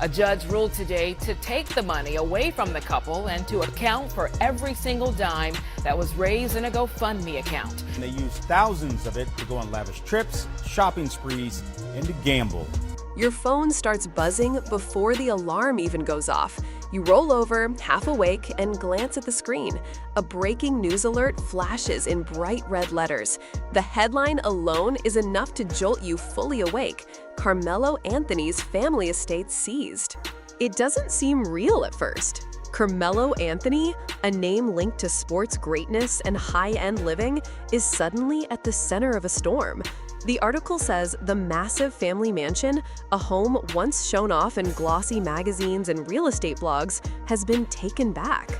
A judge ruled today to take the money away from the couple and to account for every single dime that was raised in a GoFundMe account. And they used thousands of it to go on lavish trips, shopping sprees, and to gamble. Your phone starts buzzing before the alarm even goes off. You roll over, half awake, and glance at the screen. A breaking news alert flashes in bright red letters. The headline alone is enough to jolt you fully awake. Carmelo Anthony's family estate seized. It doesn't seem real at first. Carmelo Anthony, a name linked to sports greatness and high-end living, is suddenly at the center of a storm. The article says the massive family mansion, a home once shown off in glossy magazines and real estate blogs, has been taken back.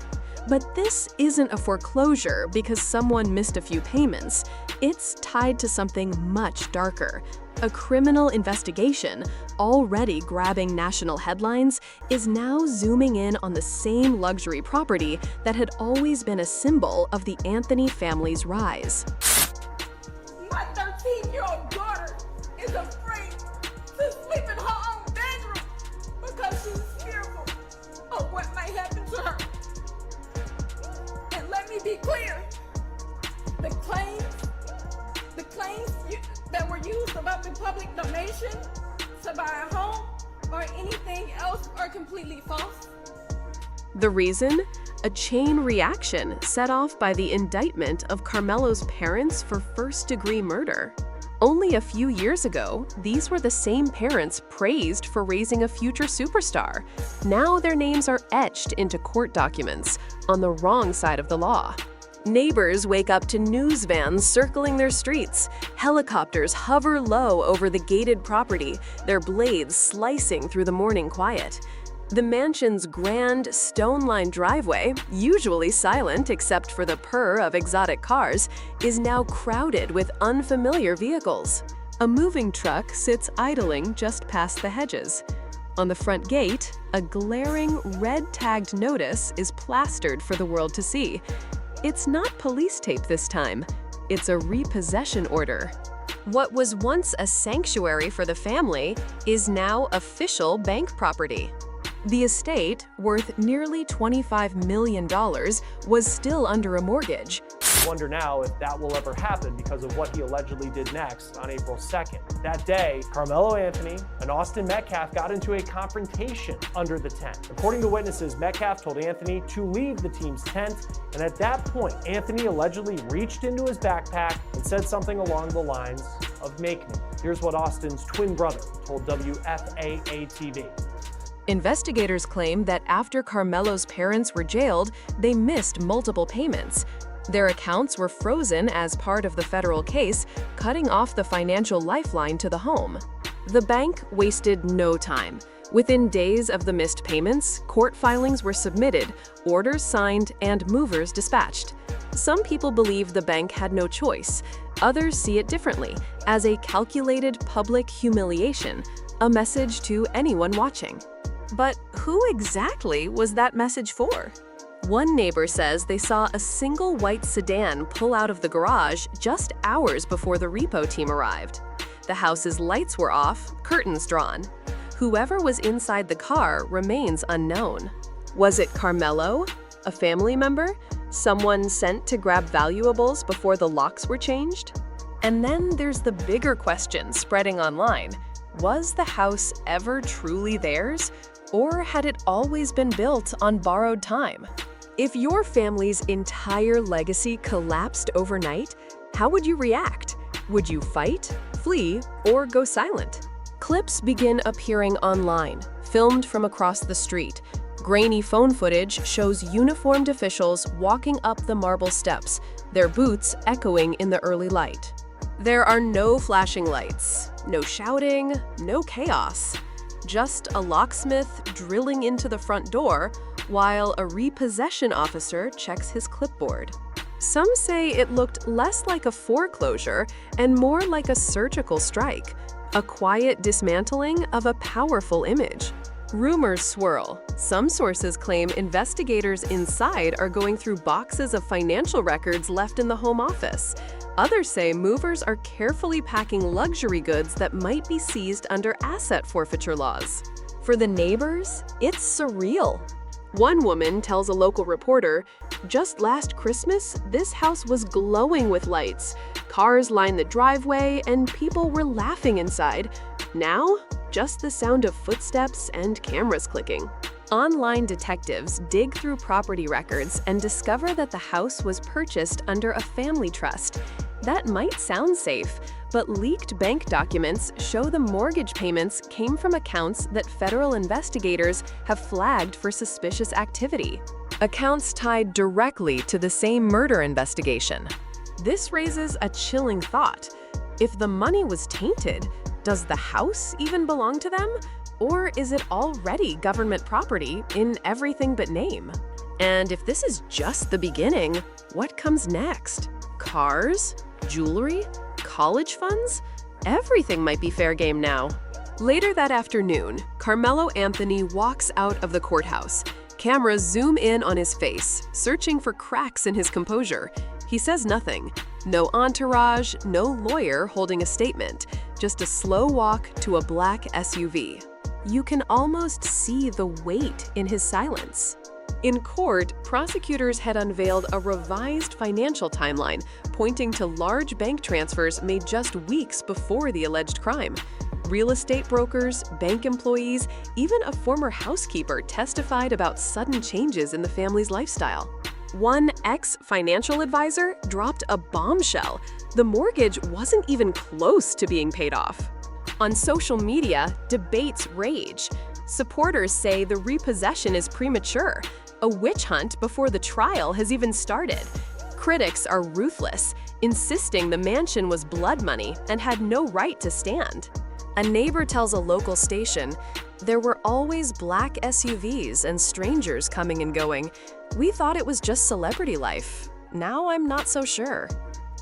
But this isn't a foreclosure because someone missed a few payments. It's tied to something much darker. A criminal investigation, already grabbing national headlines, is now zooming in on the same luxury property that had always been a symbol of the Anthony family's rise. My 13-year-old daughter is afraid to sleep in her own bedroom because she's fearful of what might happen to her. And let me be clear, the claims that were used about the public donation to buy a home or anything else are completely false. The reason? A chain reaction set off by the indictment of Carmelo's parents for first-degree murder. Only a few years ago, these were the same parents praised for raising a future superstar. Now their names are etched into court documents on the wrong side of the law. Neighbors wake up to news vans circling their streets. Helicopters hover low over the gated property, their blades slicing through the morning quiet. The mansion's grand, stone-lined driveway, usually silent except for the purr of exotic cars, is now crowded with unfamiliar vehicles. A moving truck sits idling just past the hedges. On the front gate, a glaring, red-tagged notice is plastered for the world to see. It's not police tape this time. It's a repossession order. What was once a sanctuary for the family is now official bank property. The estate, worth nearly $25 million, was still under a mortgage. I wonder now if that will ever happen because of what he allegedly did next on April 2nd. That day, Carmelo Anthony and Austin Metcalf got into a confrontation under the tent. According to witnesses, Metcalf told Anthony to leave the team's tent, and at that point, Anthony allegedly reached into his backpack and said something along the lines of "make me." Here's what Austin's twin brother told WFAA-TV. Investigators claim that after Carmelo's parents were jailed, they missed multiple payments. Their accounts were frozen as part of the federal case, cutting off the financial lifeline to the home. The bank wasted no time. Within days of the missed payments, court filings were submitted, orders signed, and movers dispatched. Some people believe the bank had no choice. Others see it differently, as a calculated public humiliation, a message to anyone watching. But who exactly was that message for? One neighbor says they saw a single white sedan pull out of the garage just hours before the repo team arrived. The house's lights were off, curtains drawn. Whoever was inside the car remains unknown. Was it Carmelo? A family member? Someone sent to grab valuables before the locks were changed? And then there's the bigger question spreading online. Was the house ever truly theirs? Or had it always been built on borrowed time? If your family's entire legacy collapsed overnight, how would you react? Would you fight, flee, or go silent? Clips begin appearing online, filmed from across the street. Grainy phone footage shows uniformed officials walking up the marble steps, their boots echoing in the early light. There are no flashing lights, no shouting, no chaos. Just a locksmith drilling into the front door while a repossession officer checks his clipboard. Some say it looked less like a foreclosure and more like a surgical strike, a quiet dismantling of a powerful image. Rumors swirl. Some sources claim investigators inside are going through boxes of financial records left in the home office. Others say movers are carefully packing luxury goods that might be seized under asset forfeiture laws. For the neighbors, it's surreal. One woman tells a local reporter, "Just last Christmas, this house was glowing with lights. Cars lined the driveway and people were laughing inside. Now, just the sound of footsteps and cameras clicking." Online detectives dig through property records and discover that the house was purchased under a family trust. That might sound safe, but leaked bank documents show the mortgage payments came from accounts that federal investigators have flagged for suspicious activity. Accounts tied directly to the same murder investigation. This raises a chilling thought. If the money was tainted, does the house even belong to them? Or is it already government property in everything but name? And if this is just the beginning, what comes next? Cars? Jewelry? College funds? Everything might be fair game now. Later that afternoon, Carmelo Anthony walks out of the courthouse. Cameras zoom in on his face, searching for cracks in his composure. He says nothing. No entourage, no lawyer holding a statement, just a slow walk to a black SUV. You can almost see the weight in his silence. In court, prosecutors had unveiled a revised financial timeline, pointing to large bank transfers made just weeks before the alleged crime. Real estate brokers, bank employees, even a former housekeeper testified about sudden changes in the family's lifestyle. One ex-financial advisor dropped a bombshell. The mortgage wasn't even close to being paid off. On social media, debates rage. Supporters say the repossession is premature, a witch hunt before the trial has even started. Critics are ruthless, insisting the mansion was blood money and had no right to stand. A neighbor tells a local station, "There were always black SUVs and strangers coming and going. We thought it was just celebrity life. Now I'm not so sure."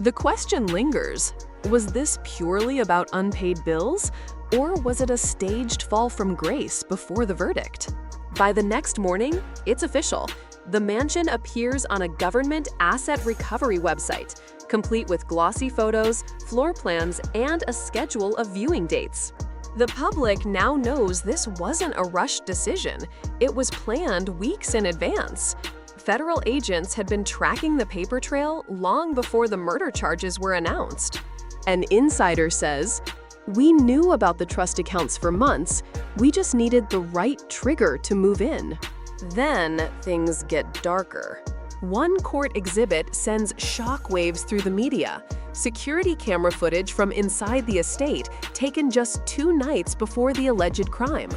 The question lingers. Was this purely about unpaid bills, or was it a staged fall from grace before the verdict? By the next morning, it's official. The mansion appears on a government asset recovery website, complete with glossy photos, floor plans, and a schedule of viewing dates. The public now knows this wasn't a rushed decision. It was planned weeks in advance. Federal agents had been tracking the paper trail long before the murder charges were announced. An insider says, "We knew about the trust accounts for months. We just needed the right trigger to move in." Then things get darker. One court exhibit sends shockwaves through the media. Security camera footage from inside the estate, taken just 2 nights before the alleged crime.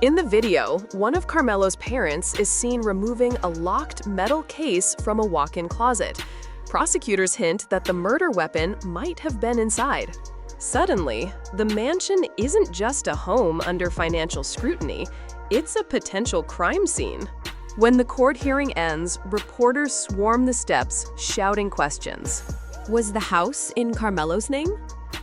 In the video, one of Carmelo's parents is seen removing a locked metal case from a walk-in closet. Prosecutors hint that the murder weapon might have been inside. Suddenly, the mansion isn't just a home under financial scrutiny, it's a potential crime scene. When the court hearing ends, reporters swarm the steps, shouting questions. Was the house in Carmelo's name?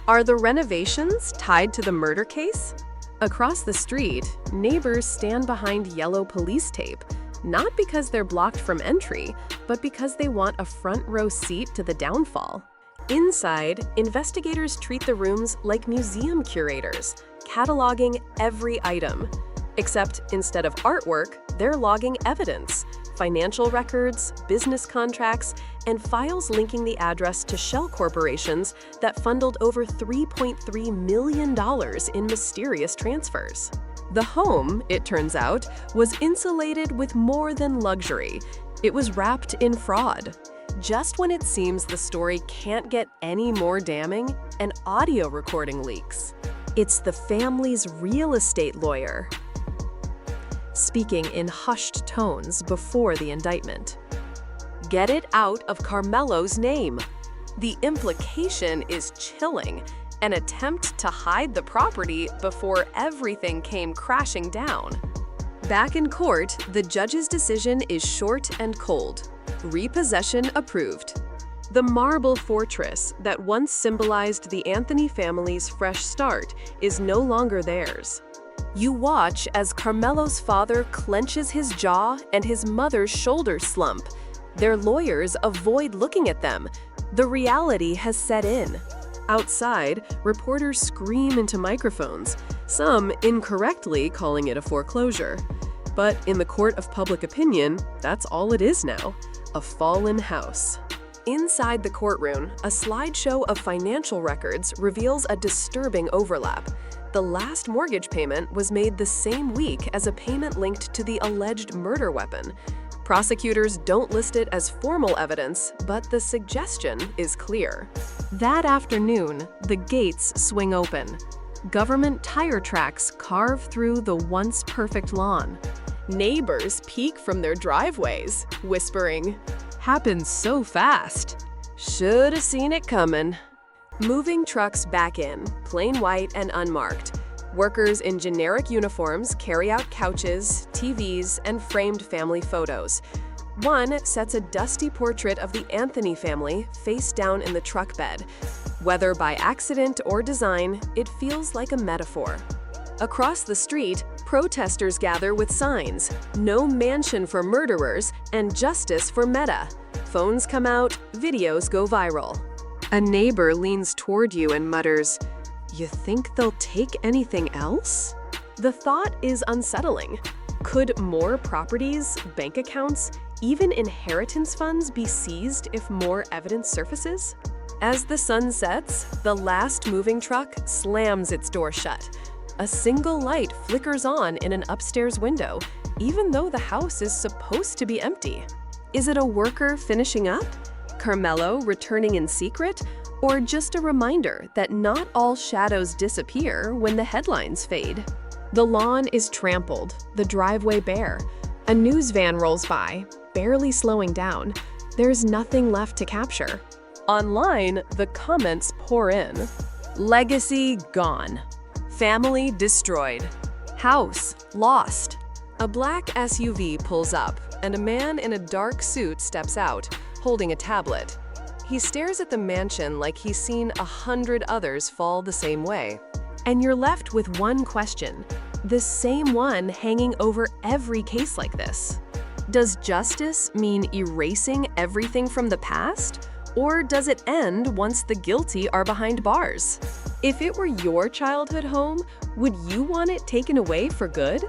Are the renovations tied to the murder case? Across the street, neighbors stand behind yellow police tape, not because they're blocked from entry, but because they want a front row seat to the downfall. Inside, investigators treat the rooms like museum curators, cataloging every item. Except instead of artwork, they're logging evidence, financial records, business contracts, and files linking the address to shell corporations that funneled over $3.3 million in mysterious transfers. The home, it turns out, was insulated with more than luxury. It was wrapped in fraud. Just when it seems the story can't get any more damning, an audio recording leaks. It's the family's real estate lawyer, speaking in hushed tones before the indictment. Get it out of Carmelo's name. The implication is chilling, an attempt to hide the property before everything came crashing down. Back in court, the judge's decision is short and cold. Repossession approved. The marble fortress that once symbolized the Anthony family's fresh start is no longer theirs. You watch as Carmelo's father clenches his jaw and his mother's shoulders slump. Their lawyers avoid looking at them. The reality has set in. Outside, reporters scream into microphones. some incorrectly calling it a foreclosure. But in the court of public opinion, that's all it is now, a fallen house. Inside the courtroom, a slideshow of financial records reveals a disturbing overlap. The last mortgage payment was made the same week as a payment linked to the alleged murder weapon. Prosecutors don't list it as formal evidence, but the suggestion is clear. That afternoon, the gates swing open. Government tire tracks carve through the once perfect lawn. Neighbors peek from their driveways, whispering, "Happened so fast. Should've seen it coming." Moving trucks back in, plain white and unmarked. Workers in generic uniforms carry out couches, TVs, and framed family photos. One sets a dusty portrait of the Anthony family face down in the truck bed. Whether by accident or design, it feels like a metaphor. Across the street, protesters gather with signs, "No mansion for murderers" and "Justice for Meta." Phones come out, videos go viral. A neighbor leans toward you and mutters, "You think they'll take anything else?" The thought is unsettling. Could more properties, bank accounts, even inheritance funds be seized if more evidence surfaces? As the sun sets, the last moving truck slams its door shut. A single light flickers on in an upstairs window, even though the house is supposed to be empty. Is it a worker finishing up? Carmelo returning in secret? Or just a reminder that not all shadows disappear when the headlines fade? The lawn is trampled, the driveway bare. A news van rolls by, barely slowing down. There's nothing left to capture. Online, the comments pour in. Legacy gone. Family destroyed. House lost. A black SUV pulls up, and a man in a dark suit steps out, holding a tablet. He stares at the mansion like he's seen 100 others fall the same way. And you're left with one question, the same one hanging over every case like this. Does justice mean erasing everything from the past? Or does it end once the guilty are behind bars? If it were your childhood home, would you want it taken away for good?